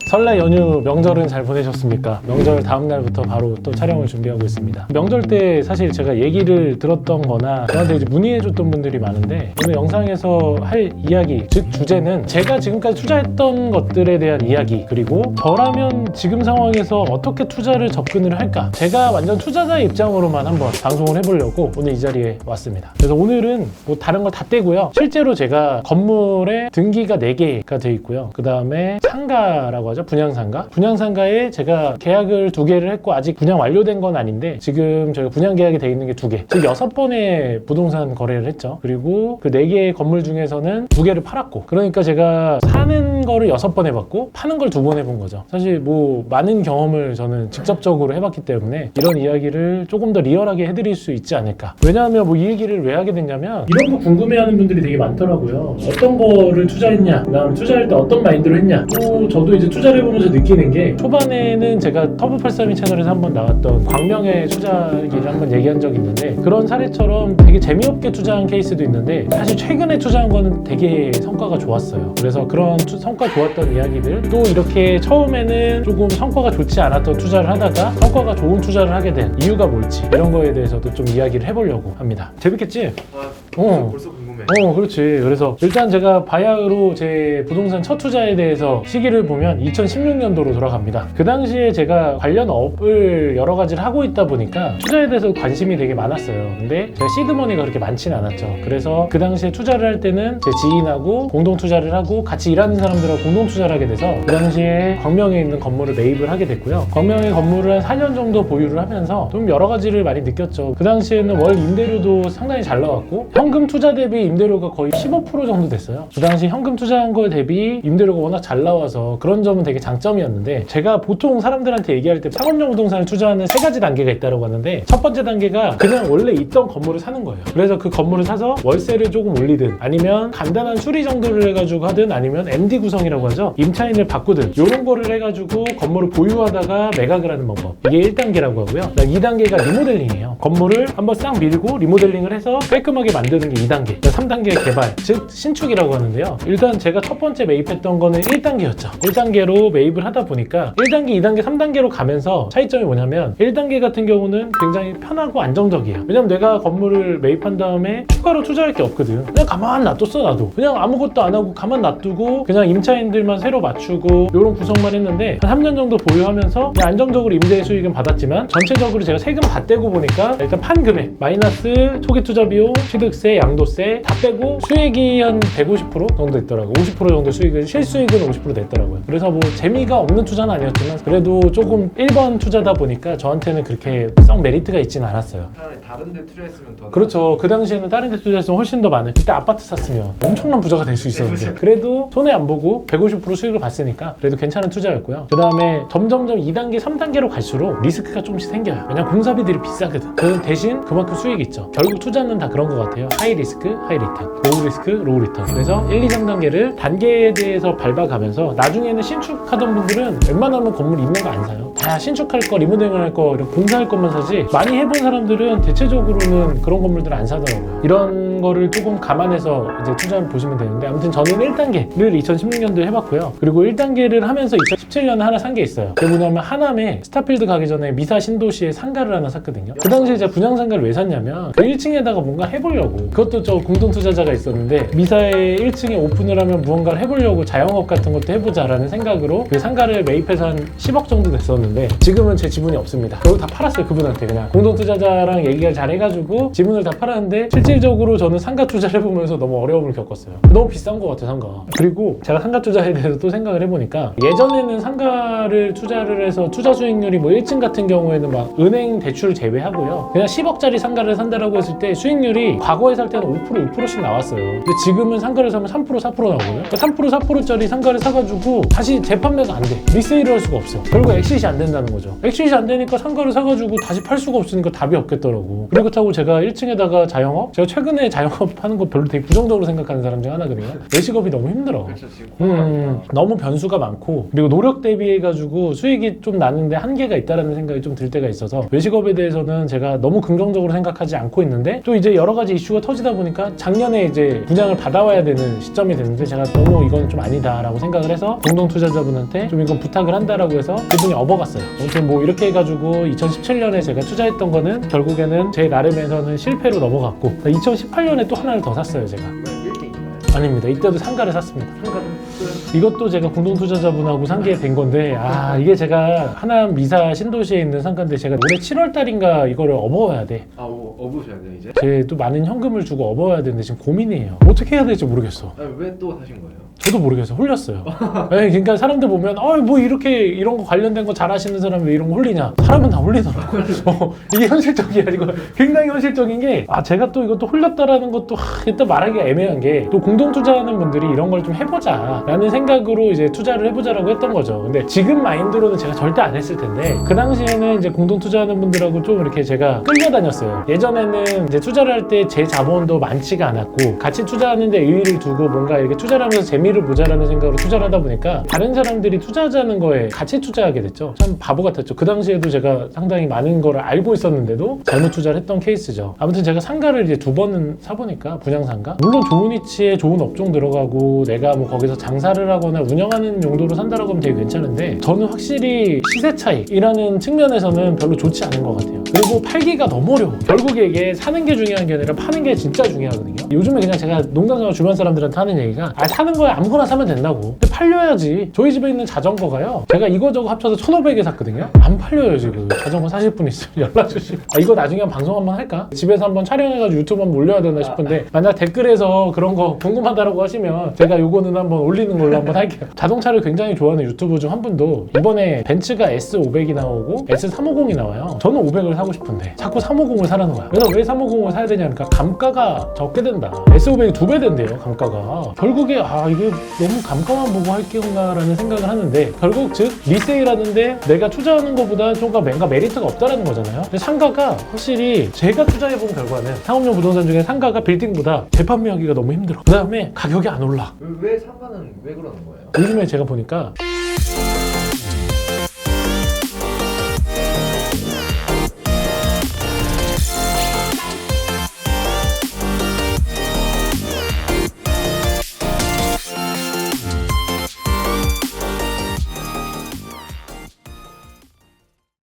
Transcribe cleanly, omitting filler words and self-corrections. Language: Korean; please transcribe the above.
설날 연휴 명절은 잘 보내셨습니까? 명절 다음 날부터 바로 또 촬영을 준비하고 있습니다. 명절 때 사실 제가 얘기를 들었던 거나 저한테 이제 문의해줬던 분들이 많은데 오늘 영상에서 할 이야기, 즉 주제는 제가 지금까지 투자했던 것들에 대한 이야기, 그리고 저라면 지금 상황에서 어떻게 투자를 접근을 할까? 제가 완전 투자자의 입장으로만 한번 방송을 해보려고 오늘 이 자리에 왔습니다. 그래서 오늘은 뭐 다른 거 다 떼고요. 실제로 제가 건물에 등기가 4개가 돼 있고요. 그 다음에 상가라고 하죠. 분양상가. 분양상가에 제가 계약을 2개를 했고 아직 분양 완료된 건 아닌데 지금 저희가 분양 계약이 돼 있는 게 2개. 즉 6번의 부동산 거래를 했죠. 그리고 그 4개의 건물 중에서는 2개를 팔았고, 그러니까 제가 사는 거를 6번 해봤고 파는 걸 2번 해본 거죠. 사실 뭐 많은 경험을 저는 직접적으로 해봤기 때문에 이런 이야기를 조금 더 리얼하게 해드릴 수 있지 않을까. 왜냐하면 뭐 이 얘기를 왜 하게 됐냐면 이런 거 궁금해하는 분들이 되게 많더라고요. 어떤 거를 투자했냐, 그다음 투자할 때 어떤 마인드로 했냐. 또 저도 이제 투자를 해보면서 느끼는 게, 초반에는 제가 터보832 채널에서 한번 나왔던 광명의 투자기를 한번 얘기한 적이 있는데 그런 사례처럼 되게 재미없게 투자한 케이스도 있는데 사실 최근에 투자한 거는 되게 성과가 좋았어요. 그래서 그런 성과 좋았던 이야기들, 또 이렇게 처음에는 조금 성과가 좋지 않았던 투자를 하다가 성과가 좋은 투자를 하게 된 이유가 뭘지, 이런 거에 대해서도 좀 이야기를 해보려고 합니다. 재밌겠지? 벌써 궁금해. 그렇지. 그래서 일단 제가 바야흐로 제 부동산 첫 투자에 대해서 시기를 보면 2016년도로 돌아갑니다. 그 당시에 제가 관련 업을 여러 가지를 하고 있다 보니까 투자에 대해서 관심이 되게 많았어요. 근데 제가 시드머니가 그렇게 많지는 않았죠. 그래서 그 당시에 투자를 할 때는 제 지인하고 공동 투자를 하고 같이 일하는 사람들하고 공동 투자를 하게 돼서 그 당시에 광명에 있는 건물을 매입을 하게 됐고요. 광명의 건물을 한 4년 정도 보유를 하면서 좀 여러 가지를 많이 느꼈죠. 그 당시에는 월 임대료도 상당히 잘 나왔고 현금 투자 대비 임대료가 거의 15% 정도 됐어요. 그 당시 현금 투자한 거에 대비 임대료가 워낙 잘 나와서 그런 점은 되게 장점이었는데, 제가 보통 사람들한테 얘기할 때 상업용 부동산을 투자하는 3가지 단계가 있다고 하는데, 첫 번째 단계가 그냥 원래 있던 건물을 사는 거예요. 그래서 그 건물을 사서 월세를 조금 올리든 아니면 간단한 수리 정도를 해가지고 하든 아니면 MD 구성이라고 하죠. 임차인을 바꾸든 이런 거를 해가지고 건물을 보유하다가 매각을 하는 방법. 이게 1단계라고 하고요. 2단계가 리모델링이에요. 건물을 한번 싹 밀고 리모델링을 해서 깔끔하게 만드는 게 2단계. 3단계 개발, 즉 신축이라고 하는데요. 일단 제가 첫 번째 매입했던 거는 1단계였죠. 1단계로 매입을 하다 보니까 1단계, 2단계, 3단계로 가면서 차이점이 뭐냐면 1단계 같은 경우는 굉장히 편하고 안정적이에요. 왜냐면 내가 건물을 매입한 다음에 추가로 투자할 게 없거든. 그냥 가만 놔뒀어. 나도 그냥 아무것도 안 하고 가만 놔두고 그냥 임차인들만 새로 맞추고 이런 구성만 했는데 한 3년 정도 보유하면서 그냥 안정적으로 임대 수익은 받았지만 전체적으로 제가 세금 다 떼고 보니까 일단 판 금액 마이너스 초기 투자 비용, 취득세, 양도세 다 빼고 수익이 한 150% 정도 됐더라고요. 50% 정도 수익은, 실수익은 50% 됐더라고요. 그래서 뭐 재미가 없는 투자는 아니었지만 그래도 조금 1번 투자다 보니까 저한테는 그렇게 썩 메리트가 있지는 않았어요. 차라리 다른 데 투자했으면 더 그렇죠. 그 당시에는 다른 데 투자했으면 훨씬 더 많은, 그때 아파트 샀으면 엄청난 부자가 될 수 있었는데 그래도 손해 안 보고 150% 수익을 봤으니까 그래도 괜찮은 투자였고요. 그 다음에 점점점 2단계, 3단계로 갈수록 리스크가 조금씩 생겨요. 왜냐면 공사비들이 비싸거든. 그 대신 그만큼 수익이 있죠. 결국 투자는 다 그런 것 같아요. 하이 리스크, 하이 리턴, 로우 리스크, 로우 리턴. 그래서 1, 2, 3단계를 단계에 대해서 밟아가면서 나중에는 신축하던 분들은 웬만하면 건물 있는 거 안 사요. 다 신축할 거, 리모델링 할 거, 공사할 것만 사지, 많이 해본 사람들은 대체적으로는 그런 건물들 안 사더라고요. 이런 거를 조금 감안해서 이제 투자를 보시면 되는데, 아무튼 저는 1단계를 2016년도에 해봤고요. 그리고 1단계를 하면서 2017년에 하나 산 게 있어요. 그게 뭐냐면 하남에 스타필드 가기 전에 미사 신도시에 상가를 하나 샀거든요. 그 당시에 제가 분양상가를 왜 샀냐면 그 1층에다가 뭔가 해보려고, 그것도 저 공동투자자가 있었는데 미사의 1층에 오픈을 하면 무언가를 해보려고 자영업 같은 것도 해보자라는 생각으로 그 상가를 매입해서 한 10억 정도 됐었는데 지금은 제 지분이 없습니다. 결국 다 팔았어요. 그분한테 그냥 공동투자자랑 얘기를 잘 해가지고 지분을 다 팔았는데, 실질적으로 저는 상가 투자를 해보면서 너무 어려움을 겪었어요. 너무 비싼 것 같아 상가. 그리고 제가 상가 투자에 대해서 또 생각을 해보니까 예전에는 상가를 투자를 해서 투자 수익률이 뭐 1층 같은 경우에는 막 은행 대출 제외하고요, 그냥 10억짜리 상가를 산다라고 했을 때 수익률이 과거에 살 때는 5%, 6%씩 나왔어요. 근데 지금은 상가를 사면 3%, 4% 나오거든요. 그러니까 3%, 4%짜리 상가를 사가지고 다시 재판매가 안 돼. 리세일을 할 수가 없어. 결국 엑시트 안 된다는 거죠. 엑시트 안 되니까 상가를 사가지고 다시 팔 수가 없으니까 답이 없겠더라고. 그리고 그렇다고 제가 1층에다가 자영업? 제가 최근에 자영업 하는 거 별로 되게 부정적으로 생각하는 사람 중 하나거든요. 외식업이 너무 힘들어. 그렇죠, 지금 너무 변수가 많고, 그리고 노력 대비해가지고 수익이 좀 나는데 한계가 있다는 생각이 좀 들 때가 있어서 외식업에 대해서는 제가 너무 긍정적으로 생각하지 않고 있는데, 또 이제 여러 가지 이슈가 터지다 보니까 작년에 이제 분양을 받아와야 되는 시점이 됐는데 제가 너무 이건 좀 아니다라고 생각을 해서 공동 투자자분한테 좀 이건 부탁을 한다라고 해서 그분이 업어갔어요. 아무튼 뭐 이렇게 해가지고 2017년에 제가 투자했던 거는 결국에는 제 나름에서는 실패로 넘어갔고 2018년에 또 하나를 더 샀어요 제가. 빌딩인가요? 아닙니다. 이때도 상가를 샀습니다. 상가는 이것도 제가 공동투자자분하고 산 게 된 건데 이게 제가 하남 미사 신도시에 있는 상가인데 제가 올해 7월 달인가 이거를 업어와야 돼. 업으셔야 돼요 이제? 제 또 많은 현금을 주고 업어와야 되는데 지금 고민이에요. 어떻게 해야 될지 모르겠어. 왜 또 사신 거예요? 저도 모르겠어요. 홀렸어요. 네, 그러니까 사람들 보면 뭐 이렇게 이런 거 관련된 거 잘하시는 사람이 왜 이런 거 홀리냐. 사람은 다 홀리더라고요. 이게 현실적이야. 이거 굉장히 현실적인 게 제가 또 이것도 홀렸다라는 것도 일단 말하기가 애매한 게 또 공동 투자하는 분들이 이런 걸 좀 해보자 라는 생각으로 이제 투자를 해보자라고 했던 거죠. 근데 지금 마인드로는 제가 절대 안 했을 텐데 그 당시에는 이제 공동 투자하는 분들하고 좀 이렇게 제가 끌려다녔어요. 예전에는 이제 투자를 할 때 제 자본도 많지가 않았고 같이 투자하는데 의의를 두고 뭔가 이렇게 투자를 하면서 재미를 보자라는 생각으로 투자를 하다 보니까 다른 사람들이 투자하자는 거에 같이 투자하게 됐죠. 참 바보 같았죠. 그 당시에도 제가 상당히 많은 거를 알고 있었는데도 잘못 투자를 했던 케이스죠. 아무튼 제가 상가를 이제 2번은 사보니까 분양상가 물론 좋은 위치에 좋은 업종 들어가고 내가 뭐 거기서 장사를 하거나 운영하는 용도로 산다라고 하면 되게 괜찮은데 저는 확실히 시세 차익이라는 측면에서는 별로 좋지 않은 것 같아요. 그리고 팔기가 너무 어려워. 결국에 이게 사는 게 중요한 게 아니라 파는 게 진짜 중요하거든요. 요즘에 그냥 제가 농담삼아 주변 사람들한테 하는 얘기가 사는 거에 아무거나 사면 된다고. 근데 팔려야지. 저희 집에 있는 자전거가요. 제가 이거저거 합쳐서 1,500에 샀거든요. 안 팔려요 지금. 자전거 사실 분 있으면 연락 주시고. 이거 나중에 방송 한번 할까? 집에서 한번 촬영해가지고 유튜브 한번 올려야 되나 싶은데 만약 댓글에서 그런 거 궁금하다라고 하시면 제가 요거는 한번 올리는 걸로 한번 할게요. 자동차를 굉장히 좋아하는 유튜버 중 한 분도 이번에 벤츠가 S500이 나오고 S350이 나와요. 저는 500을 사고 싶은데 자꾸 350을 사라는 거야. 그래서 왜 350을 사야 되냐 하니까 감가가 적게 된다. S500이 2배 된대요 감가가. 결국에 이게 너무 감가만 보고 할 게인가라는 생각을 하는데 결국 즉 리세일하는데 내가 투자하는 것보다 뭔가 메리트가 없다라는 거잖아요. 근데 상가가 확실히 제가 투자해본 결과는 상업용 부동산 중에 상가가 빌딩보다 재판매하기가 너무 힘들어. 그 다음에 가격이 안 올라. 왜 상가는 왜 그러는 거예요? 요즘에 제가 보니까